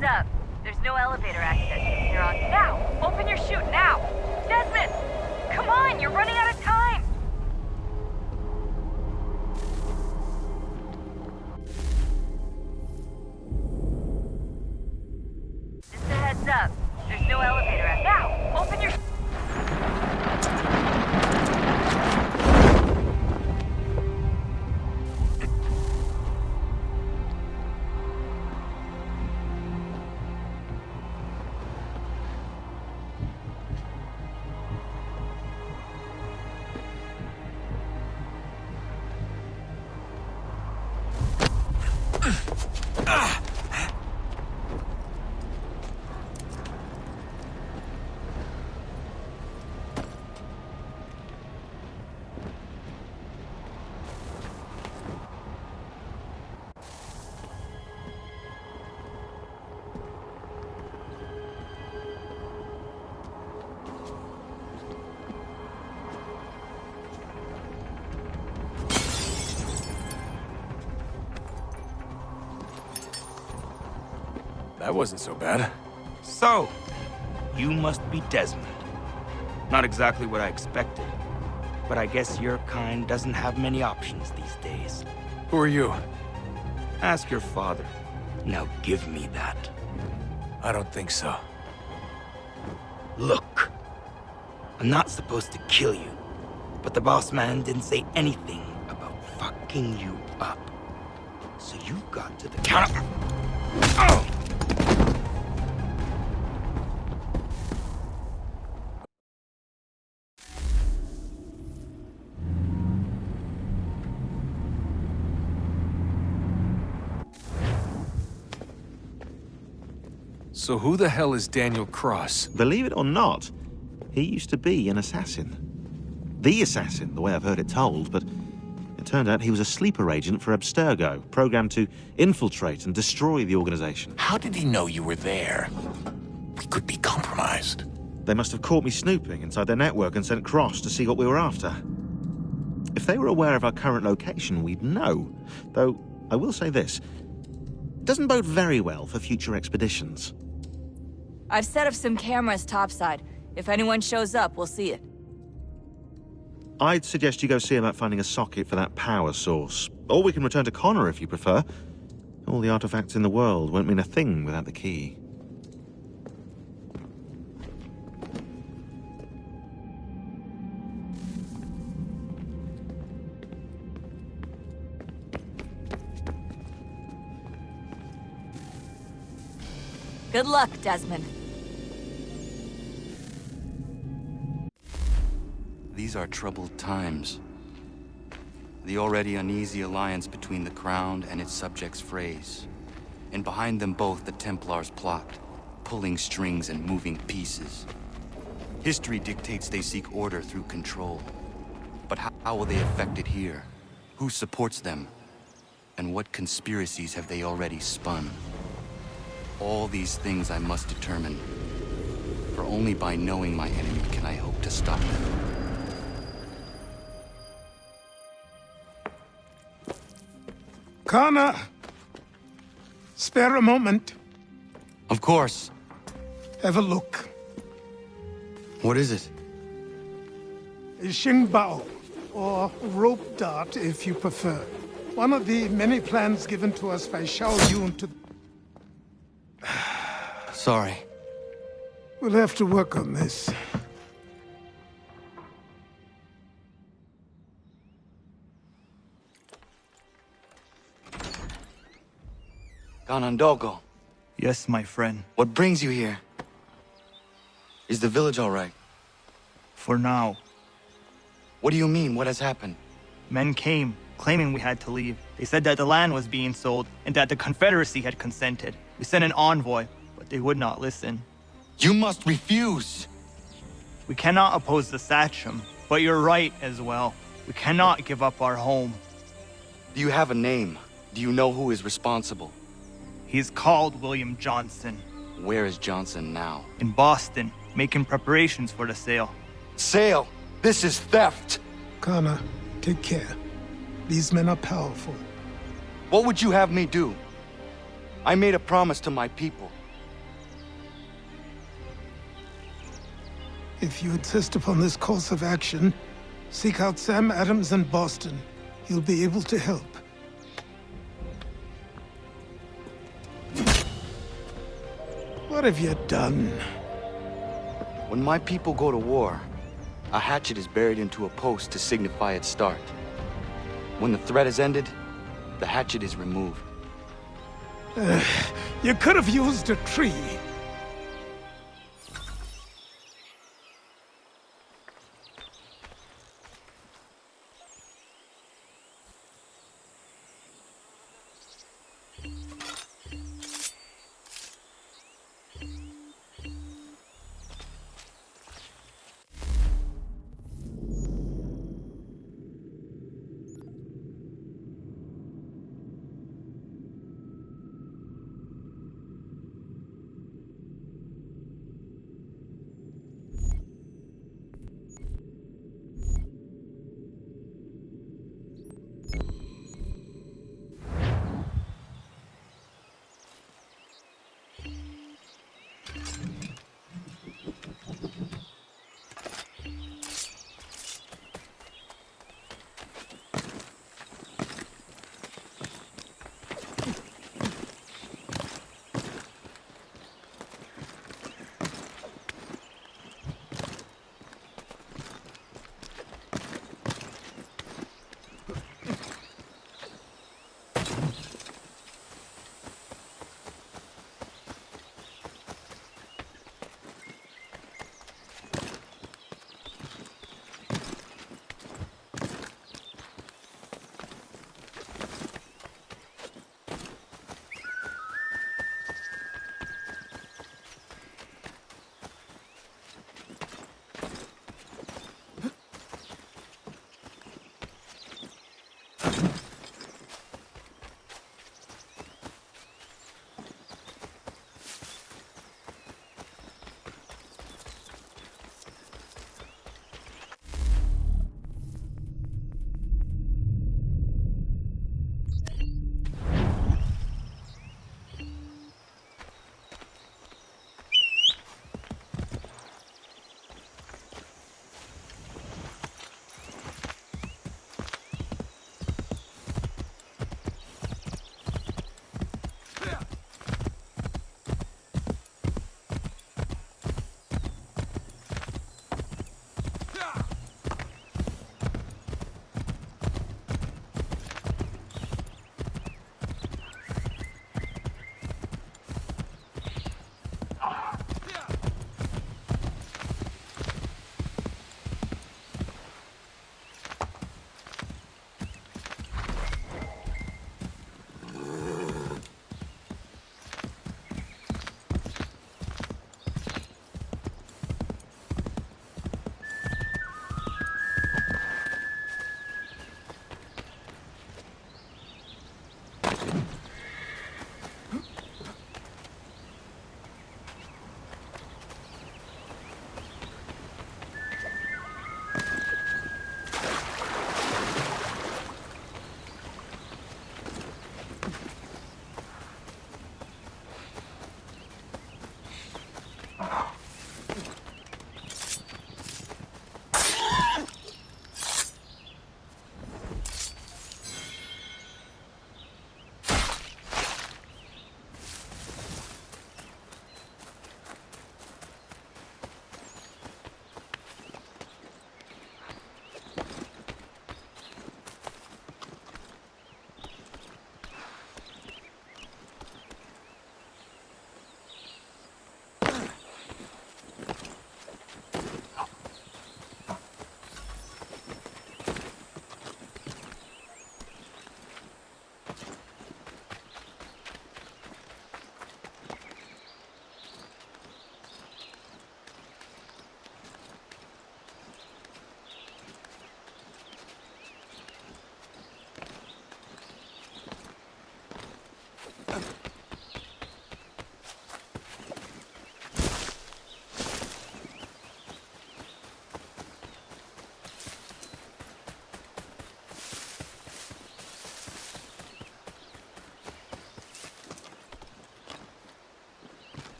heads up. There's no elevator access from here on. Now! Open your chute, now! Desmond! Come on, you're running out of time! Just a heads up. There's no elevator access. Now! Open your... That wasn't so bad. So, you must be Desmond. Not exactly what I expected, but I guess your kind doesn't have many options these days. Who are you? Ask your father. Now give me that. I don't think so. Look, I'm not supposed to kill you, but the boss man didn't say anything about fucking you up. So you got to the counter. Oh! So who the hell is Daniel Cross? Believe it or not, he used to be an assassin. The assassin, the way I've heard it told, but it turned out he was a sleeper agent for Abstergo, programmed to infiltrate and destroy the organization. How did he know you were there? We could be compromised. They must have caught me snooping inside their network and sent Cross to see what we were after. If they were aware of our current location, we'd know. Though, I will say this, it doesn't bode very well for future expeditions. I've set up some cameras topside. If anyone shows up, we'll see it. I'd suggest you go see about finding a socket for that power source. Or we can return to Connor if you prefer. All the artifacts in the world won't mean a thing without the key. Good luck, Desmond. These are troubled times. The already uneasy alliance between the Crown and its subjects frays. And behind them both the Templars plot, pulling strings and moving pieces. History dictates they seek order through control. But how will they affect it here? Who supports them? And what conspiracies have they already spun? All these things I must determine. For only by knowing my enemy can I hope to stop them. Connor! Spare a moment. Of course. Have a look. What is it? A Xingbao, or rope dart if you prefer. One of the many plans given to us by Xiao Yun to... Sorry. We'll have to work on this. Ganondogo, Yes, my friend. what brings you here? Is the village all right? For now. What do you mean? What has happened? Men came, claiming we had to leave. They said that the land was being sold, and that the Confederacy had consented. We sent an envoy, but they would not listen. You must refuse! We cannot oppose the Sachem, but you're right as well. We cannot give up our home. Do you have a name? Do you know who is responsible? He's called William Johnson. Where is Johnson now? In Boston, making preparations for the sale. Sale! This is theft! Connor, take care. These men are powerful. What would you have me do? I made a promise to my people. If you insist upon this course of action, seek out Sam Adams in Boston. He'll be able to help. What have you done? When my people go to war, a hatchet is buried into a post to signify its start. When the threat is ended, the hatchet is removed. You could have used a tree.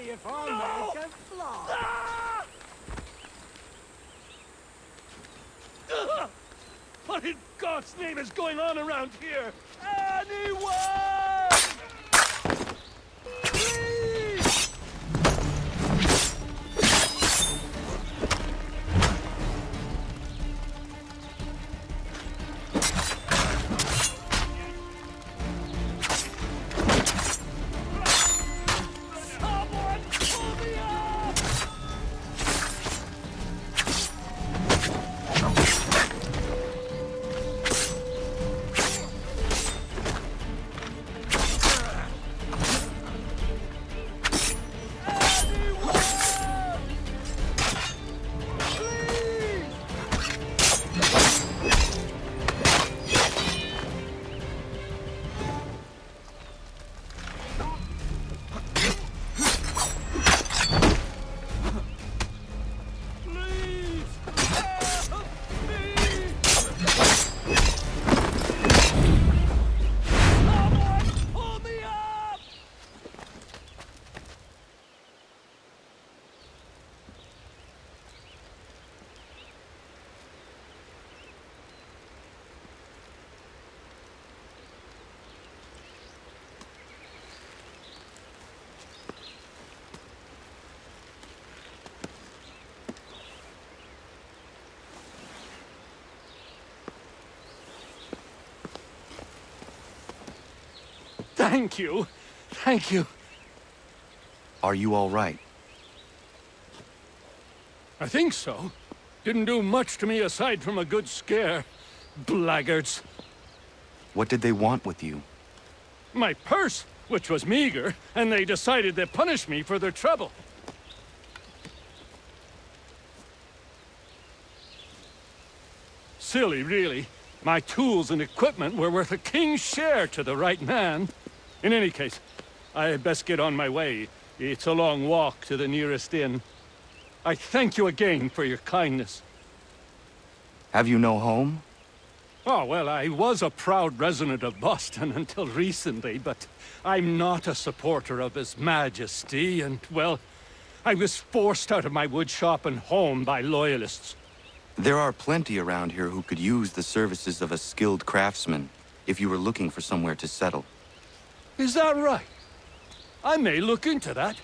if I make a fly. What in God's name is going on around here? Anyone! Please! Someone pull me up! Thank you. Thank you. Are you all right? I think so. Didn't do much to me aside from a good scare. Blackguards. What did they want with you? My purse, which was meager, and they decided to punish me for their trouble. Silly, really. My tools and equipment were worth a king's share to the right man. In any case, I had best get on my way. It's a long walk to the nearest inn. I thank you again for your kindness. Have you no home? Oh, well, I was a proud resident of Boston until recently, but I'm not a supporter of His Majesty, and, well, I was forced out of my woodshop and home by loyalists. There are plenty around here who could use the services of a skilled craftsman if you were looking for somewhere to settle. Is that right? I may look into that.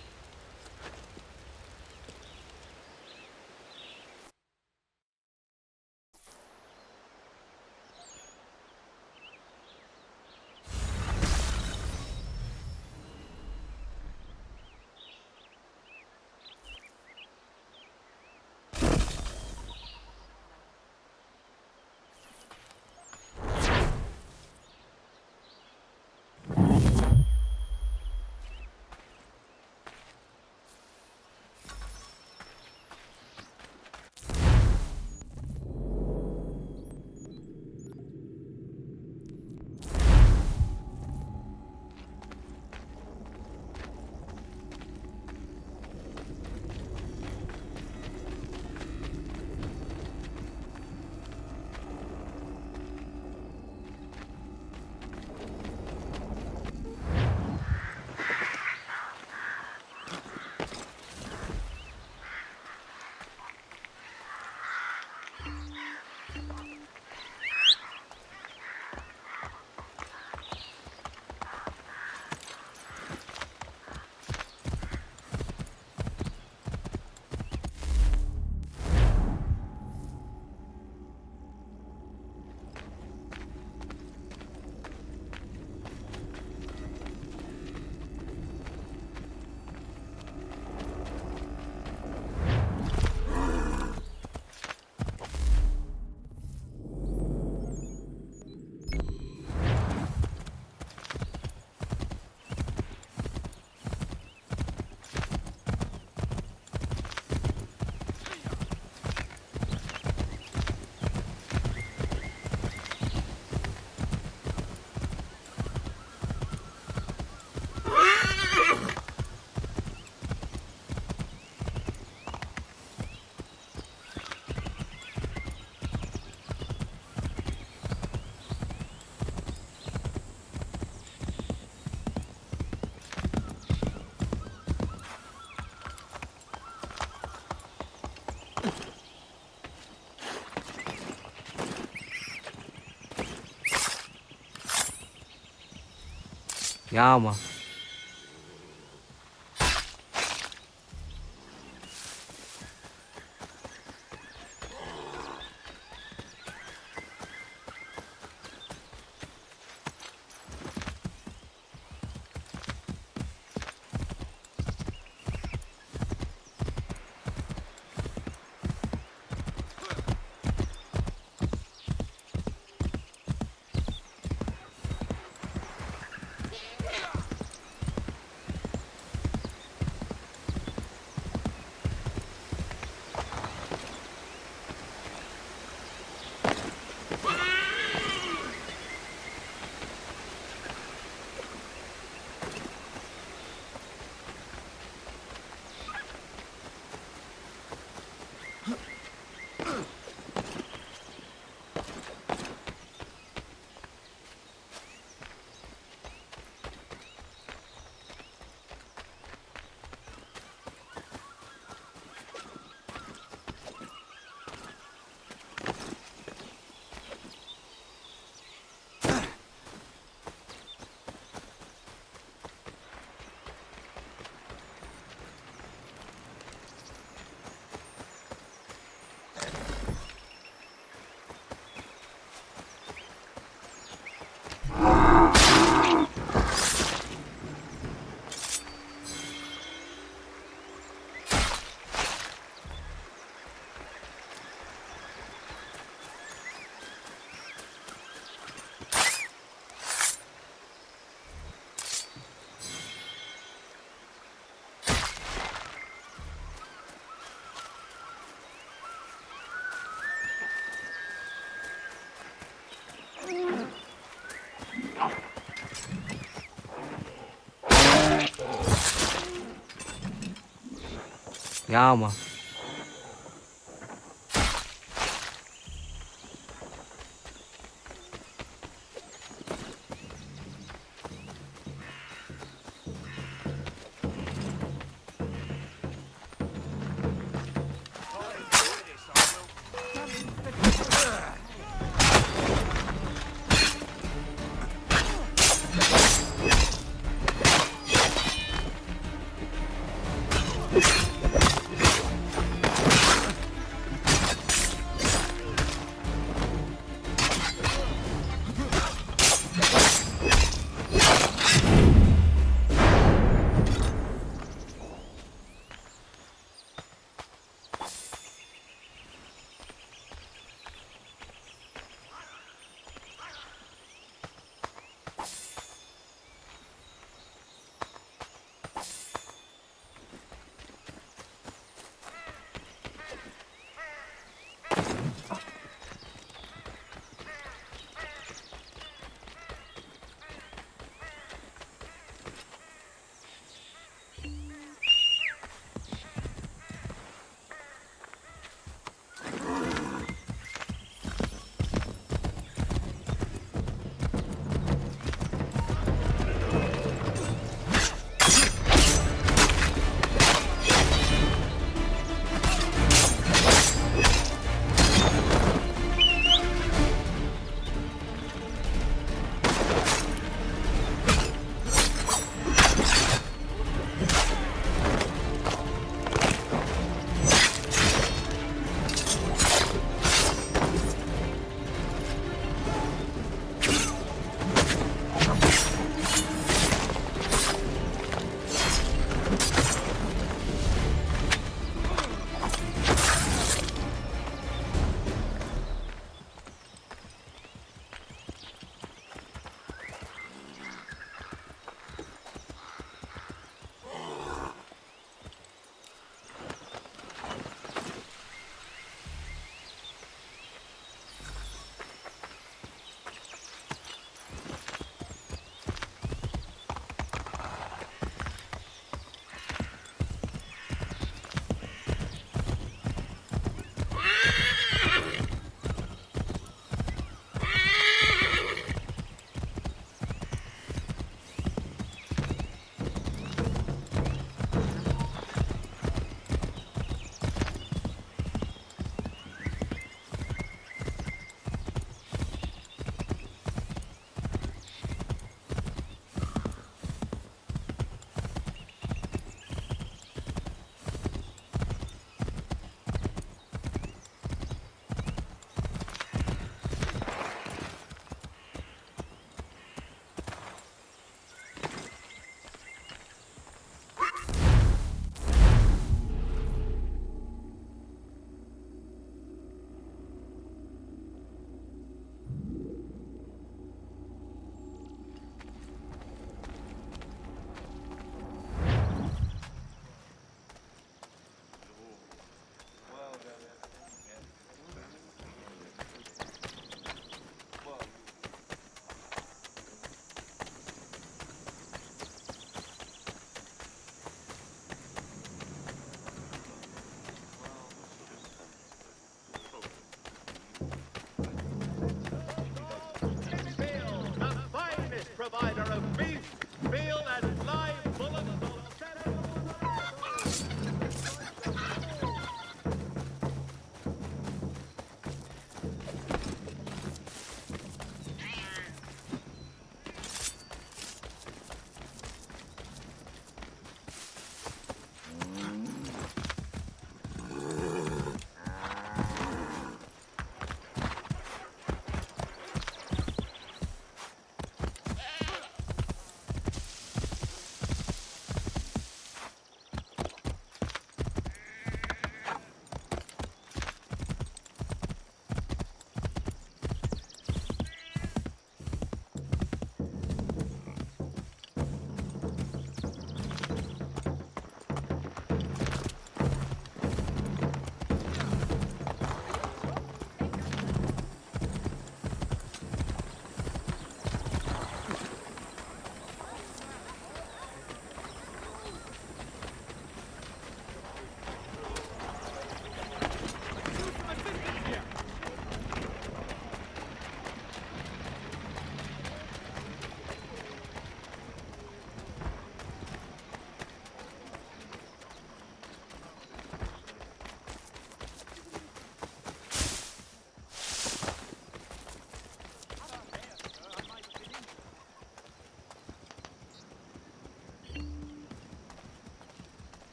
Yama. Yama.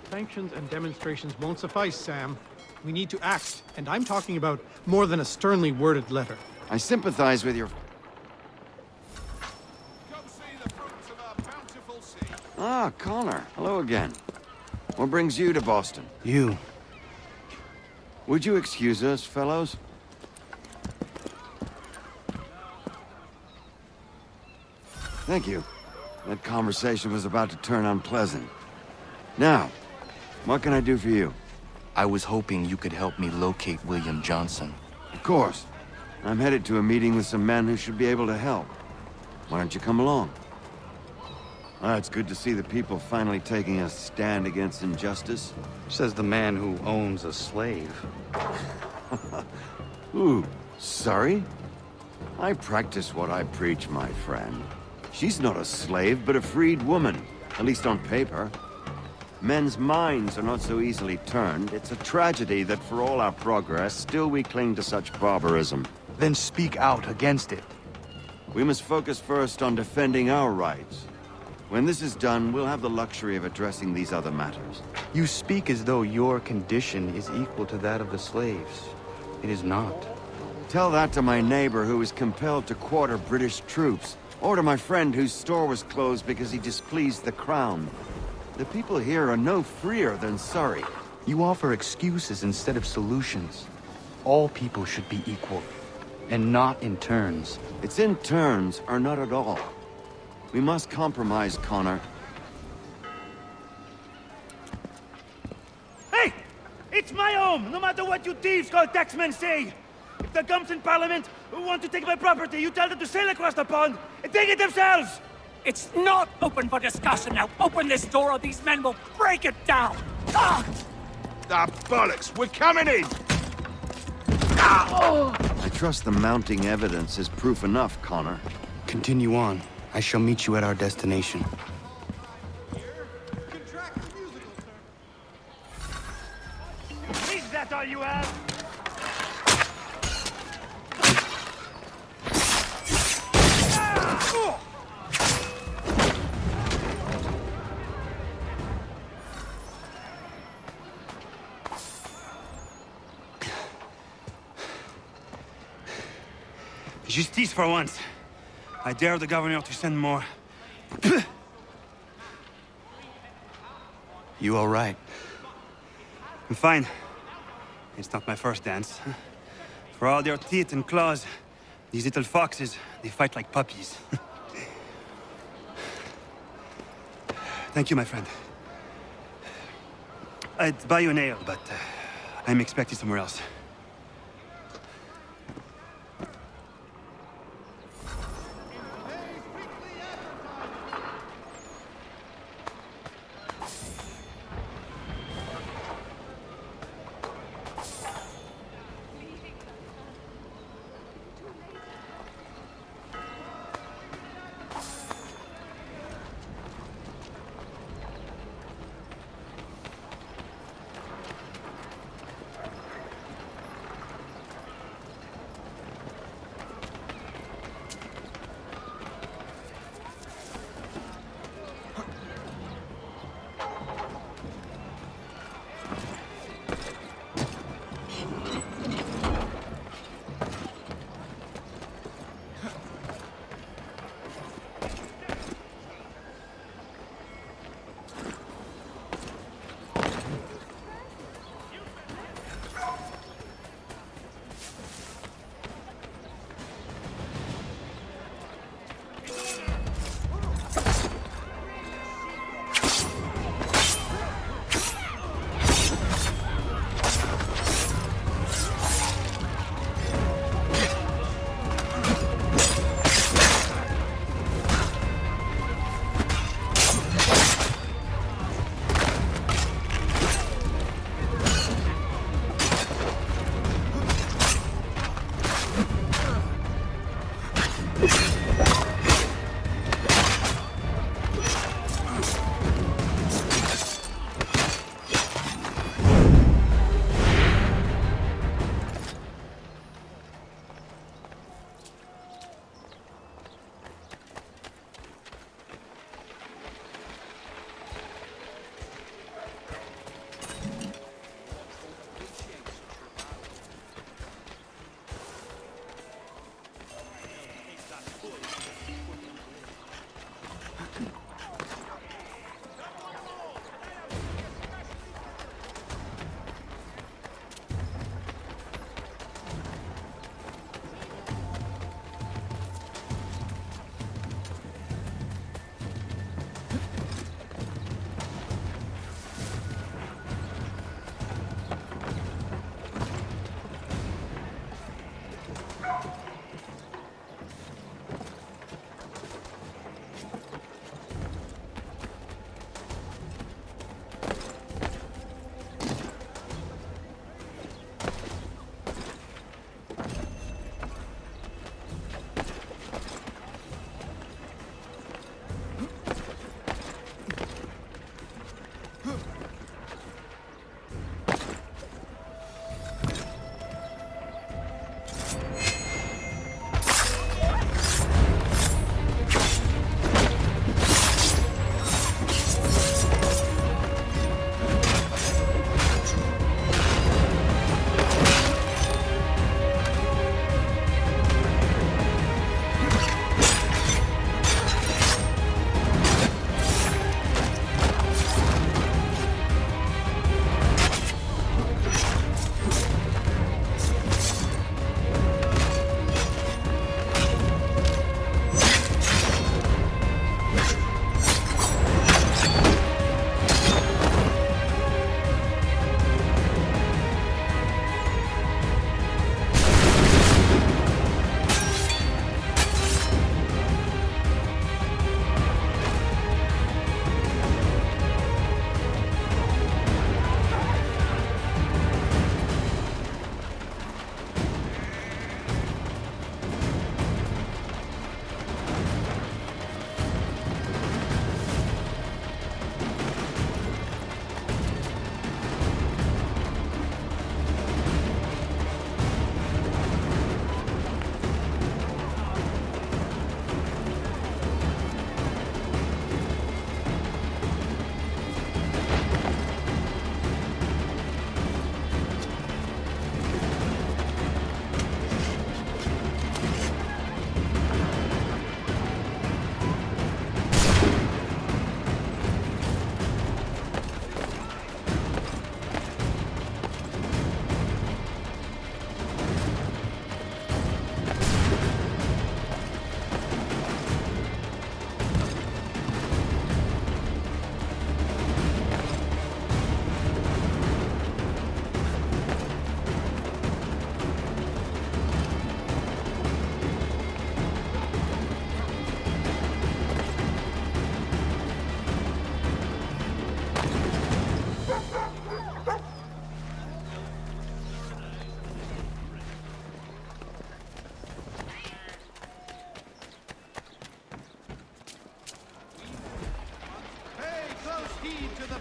Sanctions and demonstrations won't suffice, Sam. We need to act, and I'm talking about more than a sternly worded letter. I sympathize with your... Come see the fruits of our bountiful sea. Ah, Connor. Hello again. What brings you to Boston? You. Would you excuse us, fellows? Thank you. That conversation was about to turn unpleasant. Now, what can I do for you? I was hoping you could help me locate William Johnson. Of course. I'm headed to a meeting with some men who should be able to help. Why don't you come along? Ah, it's good to see the people finally taking a stand against injustice. Says the man who owns a slave. Ooh, sorry? I practice what I preach, my friend. She's not a slave, but a freed woman, at least on paper. Men's minds are not so easily turned. It's a tragedy that for all our progress, still we cling to such barbarism. Then speak out against it. We must focus first on defending our rights. When this is done, we'll have the luxury of addressing these other matters. You speak as though your condition is equal to that of the slaves. It is not. Tell that to my neighbor who was compelled to quarter British troops, or to my friend whose store was closed because he displeased the crown. The people here are no freer than Surrey. You offer excuses instead of solutions. All people should be equal, and not in turns. It's in turns, or not at all. We must compromise, Connor. my home, no matter what you thieves called taxmen say. If the gums in Parliament want to take my property, you tell them to sail across the pond and take it themselves! It's not open for discussion now. Open this door or these men will break it down. Ah! Ah, bollocks! We're coming in! I trust the mounting evidence is proof enough, Connor. Continue on. I shall meet you at our destination. Is that all you have? Justice for once. I dare the governor to send more. You all right? I'm fine. It's not my first dance. For all their teeth and claws, these little foxes, they fight like puppies. Thank you, my friend. I'd buy you an ale, but I'm expected somewhere else.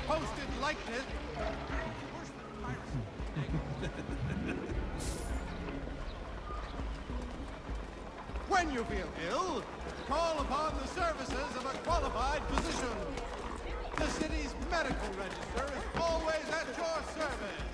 posted likeness. When you feel ill, call upon the services of a qualified physician. The city's medical register is always at your service.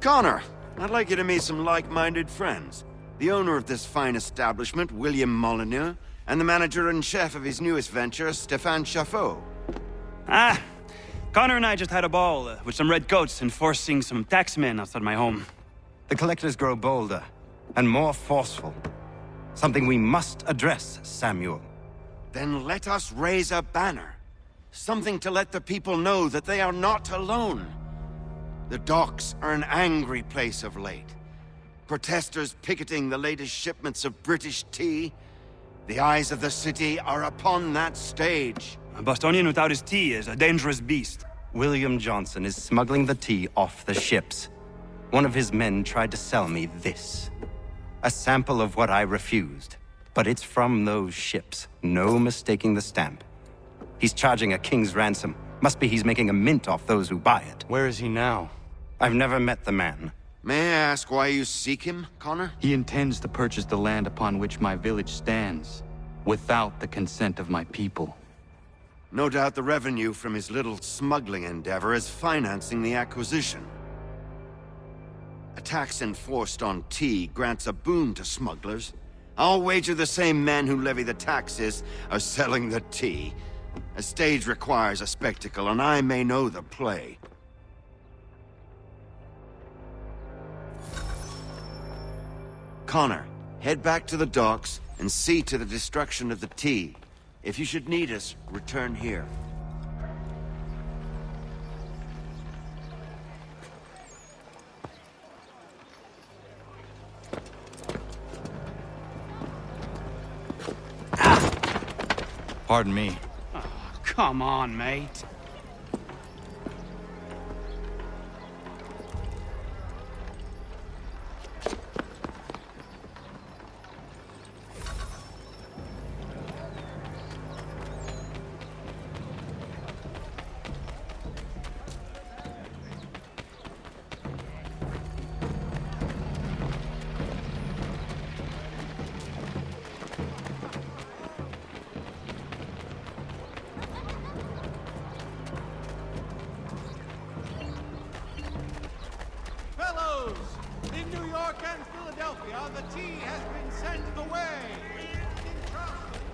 Connor, I'd like you to meet some like-minded friends. The owner of this fine establishment, William Molyneux, and the manager and chef of his newest venture, Stéphane Chaffeau. Ah, Connor and I just had a ball with some red coats enforcing some taxmen outside my home. The collectors grow bolder and more forceful. Something we must address, Samuel. Then let us raise a banner. Something to let the people know that they are not alone. The docks are an angry place of late. Protesters picketing the latest shipments of British tea. The eyes of the city are upon that stage. A Bostonian without his tea is a dangerous beast. William Johnson is smuggling the tea off the ships. One of his men tried to sell me this. A sample of what I refused. But it's from those ships. No mistaking the stamp. He's charging a king's ransom. Must be he's making a mint off those who buy it. Where is he now? I've never met the man. May I ask why you seek him, Connor? He intends to purchase the land upon which my village stands, without the consent of my people. No doubt the revenue from his little smuggling endeavor is financing the acquisition. A tax enforced on tea grants a boon to smugglers. I'll wager the same men who levy the taxes are selling the tea. A stage requires a spectacle, and I may know the play. Connor, head back to the docks and see to the destruction of the tea. If you should need us, return here. Pardon me. Oh, come on, mate. New York and Philadelphia, the tea has been sent away. In Charleston,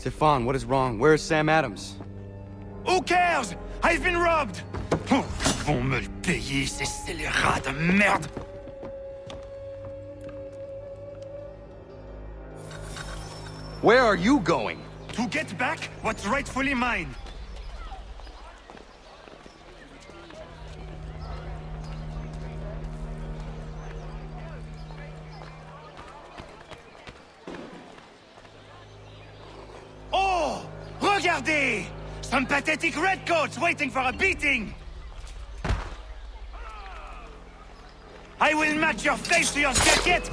Stefan, what is wrong? Where is Sam Adams? Who cares? I've been robbed! Oh, ils vont me le payer, ces scélérats de merde! Where are you going? To get back what's rightfully mine. Oh! Regardez! Some pathetic redcoats waiting for a beating! I will match your face to your jacket!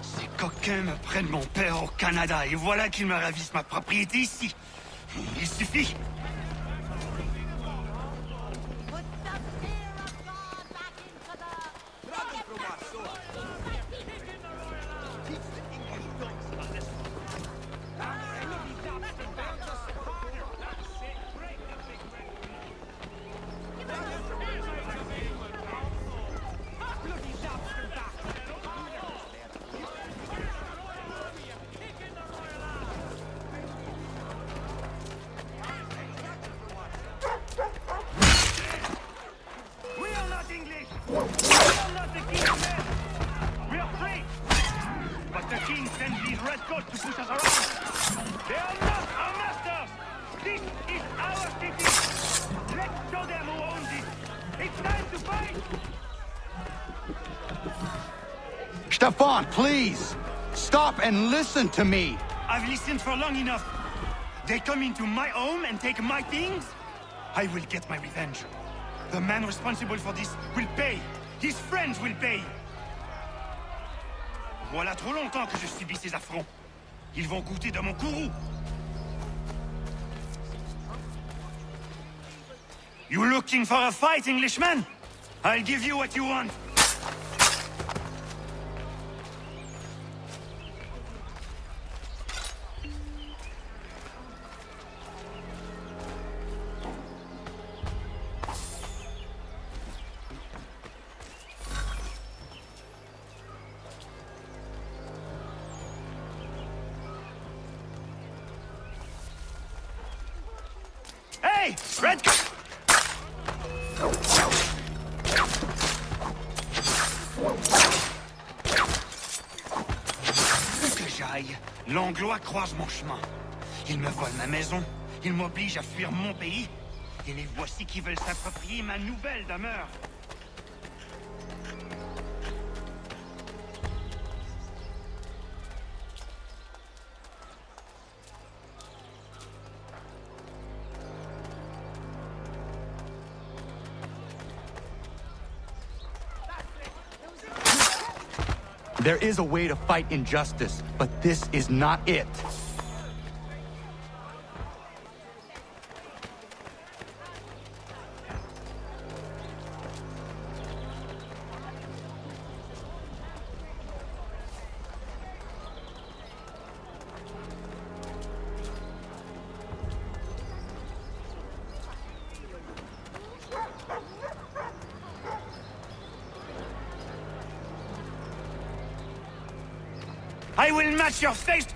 Ces coquins me prennent mon père au Canada et voilà qu'ils me ravissent ma propriété ici. Il suffit. Stefan, please! Stop and listen to me! I've listened for long enough. They come into my home and take my things? I will get my revenge. The man responsible for this will pay. His friends will pay. Voilà trop longtemps que je subis ces affronts. Ils vont goûter de mon courroux. You looking for a fight, Englishman? I'll give you what you want. Hey! Red... Où que j'aille, l'Anglois croise mon chemin. Ils me volent ma maison, ils m'obligent à fuir mon pays, et les voici qui veulent s'approprier ma nouvelle demeure. There is a way to fight injustice, but this is not it. I will match your face!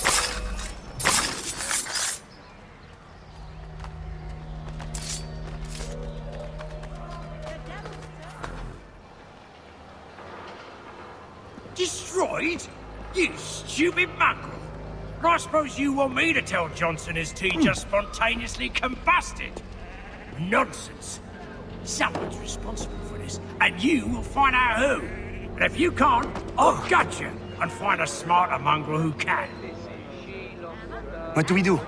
Destroyed? You stupid mongrel! I suppose you want me to tell Johnson his tea just spontaneously combusted? Nonsense! Someone's responsible for this, and you will find out who. And if you can't, I'll gut you and find a smarter mongrel who can. What do we do?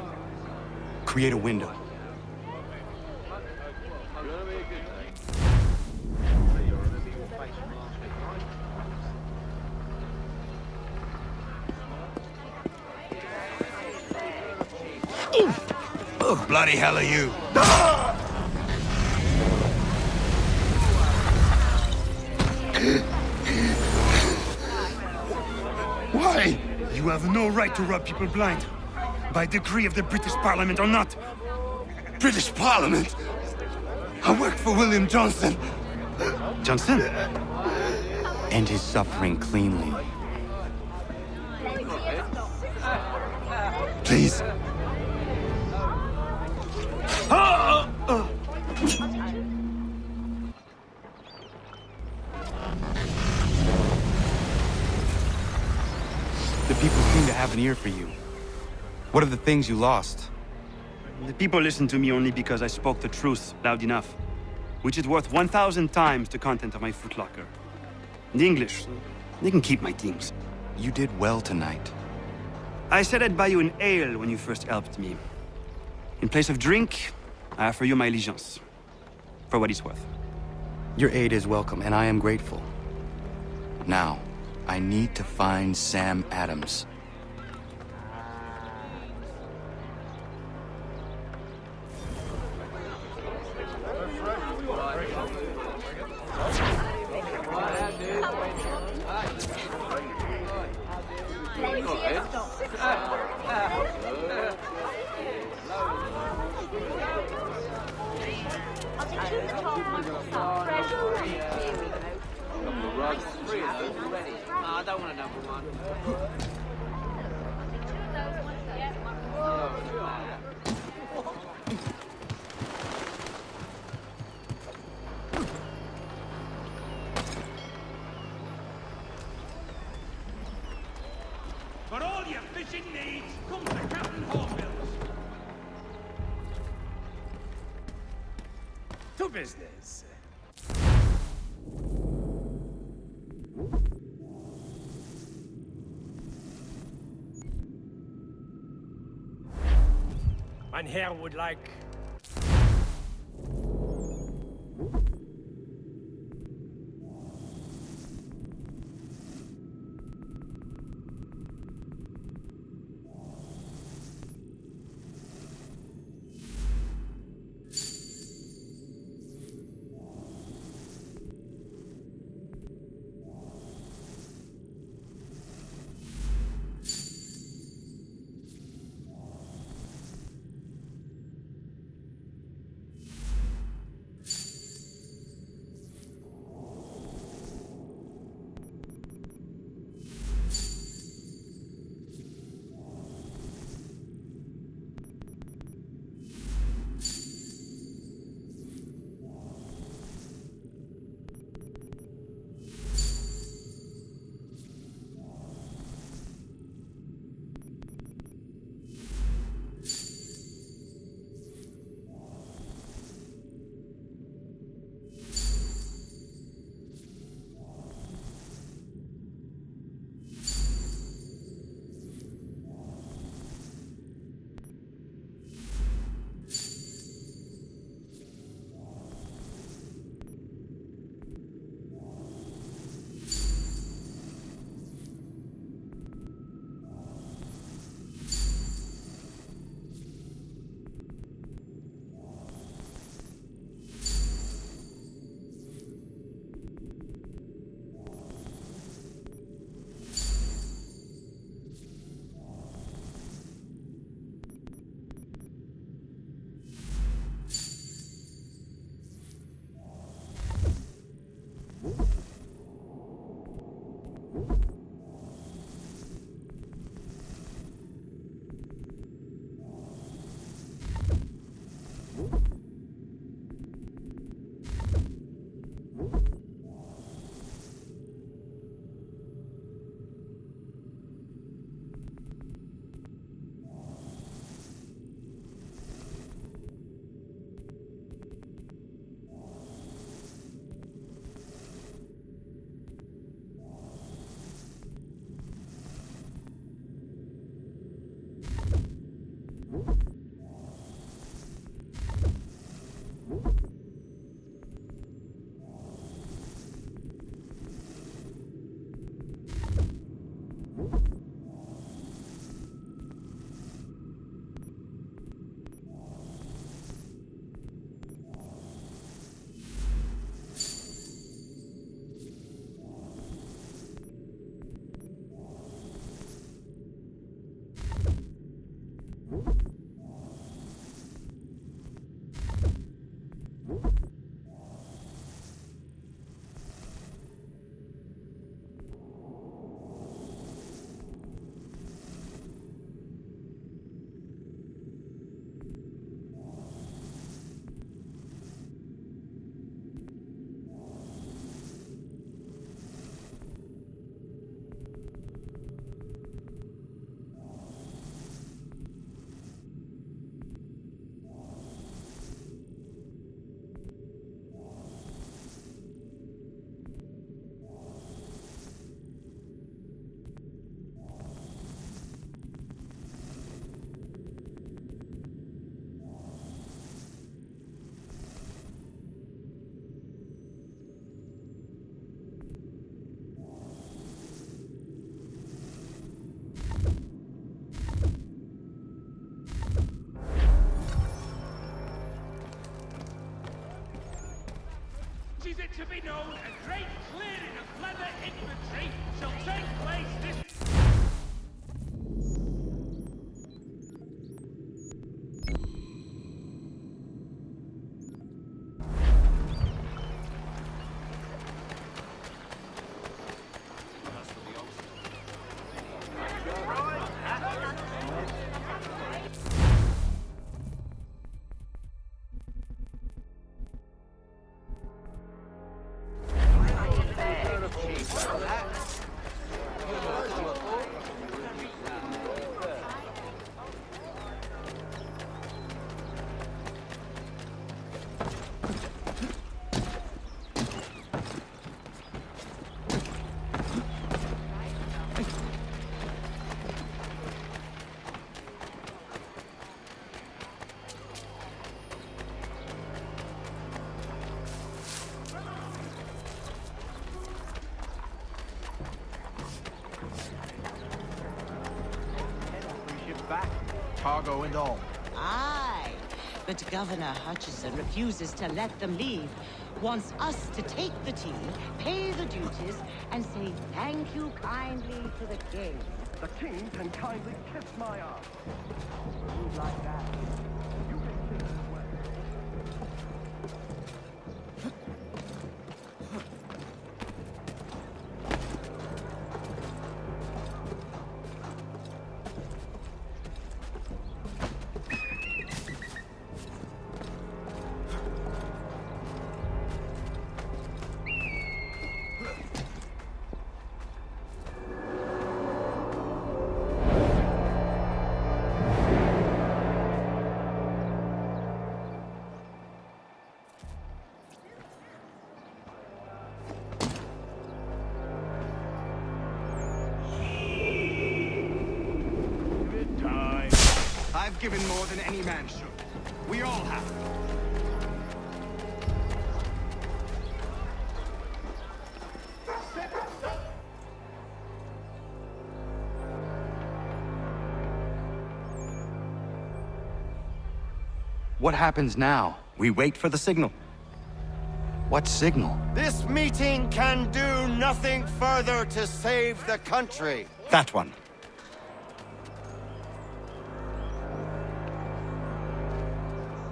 Create a window. Oh, bloody hell are you? Why? You have no right to rob people blind. By decree of the British Parliament or not. British Parliament? I worked for William Johnson. Johnson? End his suffering cleanly. Please. The people seem to have an ear for you. What are the things you lost? The people listen to me only because I spoke the truth loud enough, which is worth 1,000 times the content of my footlocker. The English, they can keep my things. You did well tonight. I said I'd buy you an ale when you first helped me. In place of drink, I offer you my allegiance. For what it's worth. Your aid is welcome, and I am grateful. Now, I need to find Sam Adams. I don't want another one. For all your fishing needs, come to Captain Hornbill's. To business. Mein Herr would like... Is it to be known a great clearing of leather infantry shall take place this... Cargo and all. Aye, but Governor Hutchison refuses to let them leave. Wants us to take the tea, pay the duties, and say thank you kindly to the king. The king can kindly kiss my ass. Who's like that? You can kiss as well. I've given more than any man should. We all have. What happens now? We wait for the signal. What signal? This meeting can do nothing further to save the country. That one.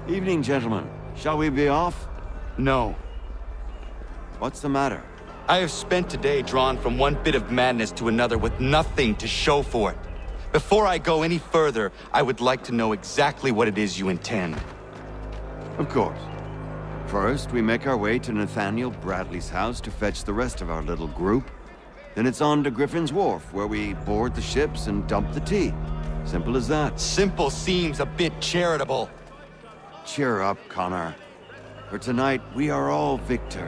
Evening, gentlemen. Shall we be off? No. What's the matter? I have spent today drawn from one bit of madness to another with nothing to show for it. Before I go any further, I would like to know exactly what it is you intend. Of course. First, we make our way to Nathaniel Bradley's house to fetch the rest of our little group. Then it's on to Griffin's Wharf, where we board the ships and dump the tea. Simple as that. Simple seems a bit charitable. Cheer up, Connor. For tonight, we are all victors.